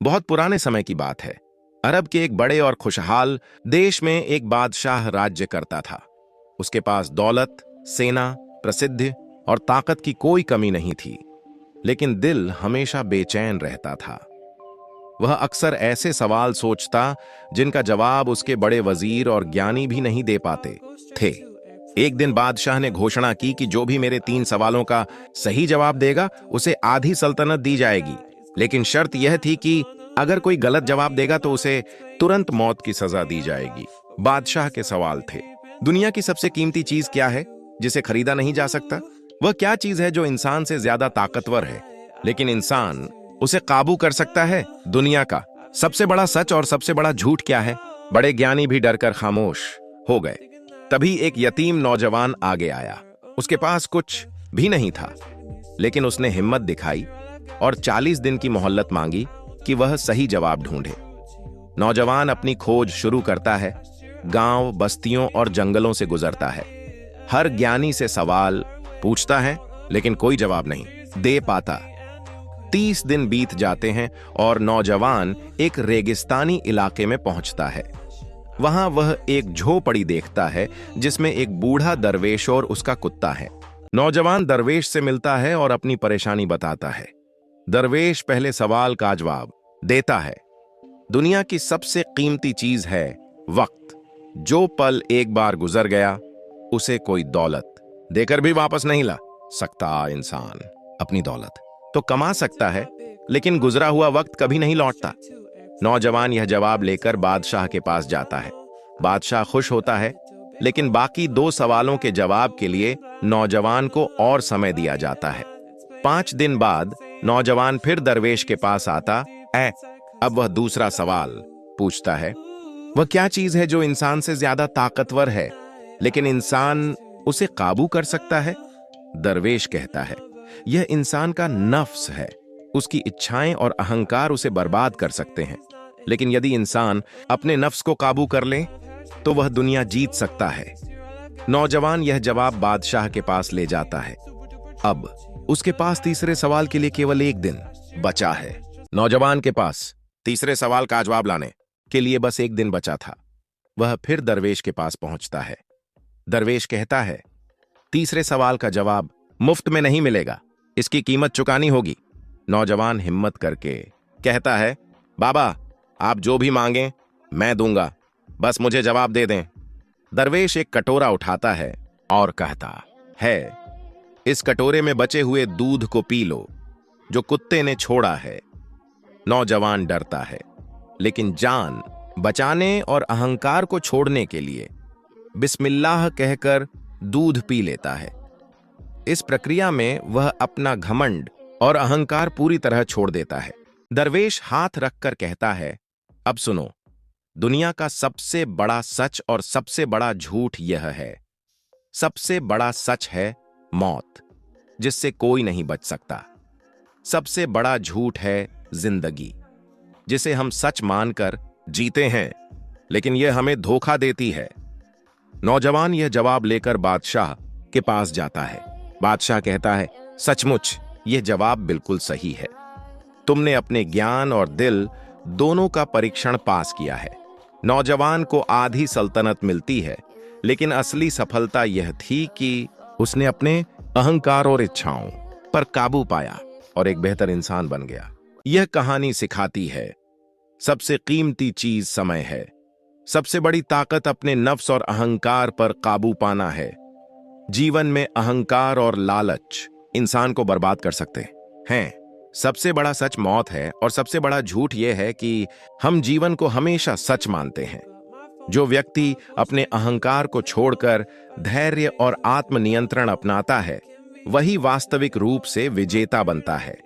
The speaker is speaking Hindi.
बहुत पुराने समय की बात है। अरब के एक बड़े और खुशहाल देश में एक बादशाह राज्य करता था। उसके पास दौलत, सेना, प्रसिद्धि और ताकत की कोई कमी नहीं थी, लेकिन दिल हमेशा बेचैन रहता था। वह अक्सर ऐसे सवाल सोचता जिनका जवाब उसके बड़े वजीर और ज्ञानी भी नहीं दे पाते थे। एक दिन बादशाह ने घोषणा की कि जो भी मेरे 3 सवालों का सही जवाब देगा उसे आधी सल्तनत दी जाएगी, लेकिन शर्त यह थी कि अगर कोई गलत जवाब देगा तो उसे तुरंत मौत की सजा दी जाएगी। बादशाह के सवाल थे, दुनिया की सबसे कीमती चीज क्या है जिसे खरीदा नहीं जा सकता? वह क्या चीज है जो इंसान से ज्यादा ताकतवर है लेकिन इंसान उसे काबू कर सकता है? दुनिया का सबसे बड़ा सच और सबसे बड़ा झूठ क्या है? बड़े ज्ञानी भी डरकर खामोश हो गए। तभी एक यतीम नौजवान आगे आया। उसके पास कुछ भी नहीं था, लेकिन उसने हिम्मत दिखाई और 40 दिन की मोहल्लत मांगी कि वह सही जवाब ढूंढे। नौजवान अपनी खोज शुरू करता है, गांव, बस्तियों और जंगलों से गुजरता है। हर ज्ञानी से सवाल पूछता है, लेकिन कोई जवाब नहीं दे पाता। 30 दिन बीत जाते हैं और नौजवान एक रेगिस्तानी इलाके में पहुंचता है। वहां वह एक झोपड़ी देखता है जिसमें एक बूढ़ा दरवेश और उसका कुत्ता है। नौजवान दरवेश से मिलता है और अपनी परेशानी बताता है। दरवेश पहले सवाल का जवाब देता है, दुनिया की सबसे कीमती चीज है वक्त। जो पल एक बार गुजर गया उसे कोई दौलत देकर भी वापस नहीं ला सकता। इंसान अपनी दौलत तो कमा सकता है, लेकिन गुजरा हुआ वक्त कभी नहीं लौटता। नौजवान यह जवाब लेकर बादशाह के पास जाता है। बादशाह खुश होता है, लेकिन बाकी 2 सवालों के जवाब के लिए नौजवान को और समय दिया जाता है। 5 दिन बाद नौजवान फिर दरवेश के पास आता है। अब वह दूसरा सवाल पूछता है, वह क्या चीज है जो इंसान से ज्यादा ताकतवर है लेकिन इंसान उसे काबू कर सकता है? दरवेश कहता है, यह इंसान का नफ्स है। उसकी इच्छाएं और अहंकार उसे बर्बाद कर सकते हैं, लेकिन यदि इंसान अपने नफ्स को काबू कर ले तो वह दुनिया जीत सकता है। नौजवान यह जवाब बादशाह के पास ले जाता है। अब उसके पास तीसरे सवाल के लिए केवल 1 दिन बचा है। नौजवान के पास तीसरे सवाल का जवाब लाने के लिए बस 1 दिन बचा था। वह फिर दरवेश के पास पहुंचता है। दरवेश कहता है, तीसरे सवाल का जवाब मुफ्त में नहीं मिलेगा, इसकी कीमत चुकानी होगी। नौजवान हिम्मत करके कहता है, बाबा आप जो भी मांगें मैं दूंगा, बस मुझे जवाब दे दें। दरवेश एक कटोरा उठाता है और कहता है, इस कटोरे में बचे हुए दूध को पी लो जो कुत्ते ने छोड़ा है। नौजवान डरता है, लेकिन जान बचाने और अहंकार को छोड़ने के लिए बिस्मिल्लाह कहकर दूध पी लेता है। इस प्रक्रिया में वह अपना घमंड और अहंकार पूरी तरह छोड़ देता है। दरवेश हाथ रखकर कहता है, अब सुनो, दुनिया का सबसे बड़ा सच और सबसे बड़ा झूठ यह है। सबसे बड़ा सच है मौत, जिससे कोई नहीं बच सकता। सबसे बड़ा झूठ है जिंदगी, जिसे हम सच मानकर जीते हैं, लेकिन यह हमें धोखा देती है। नौजवान यह जवाब लेकर बादशाह के पास जाता है। बादशाह कहता है, सचमुच यह जवाब बिल्कुल सही है। तुमने अपने ज्ञान और दिल दोनों का परीक्षण पास किया है। नौजवान को आधी सल्तनत मिलती है, लेकिन असली सफलता यह थी कि उसने अपने अहंकार और इच्छाओं पर काबू पाया और एक बेहतर इंसान बन गया। यह कहानी सिखाती है, सबसे कीमती चीज समय है। सबसे बड़ी ताकत अपने नफ्स और अहंकार पर काबू पाना है। जीवन में अहंकार और लालच इंसान को बर्बाद कर सकते हैं। सबसे बड़ा सच मौत है और सबसे बड़ा झूठ यह है कि हम जीवन को हमेशा सच मानते हैं। जो व्यक्ति अपने अहंकार को छोड़कर धैर्य और आत्मनियंत्रण अपनाता है, वही वास्तविक रूप से विजेता बनता है।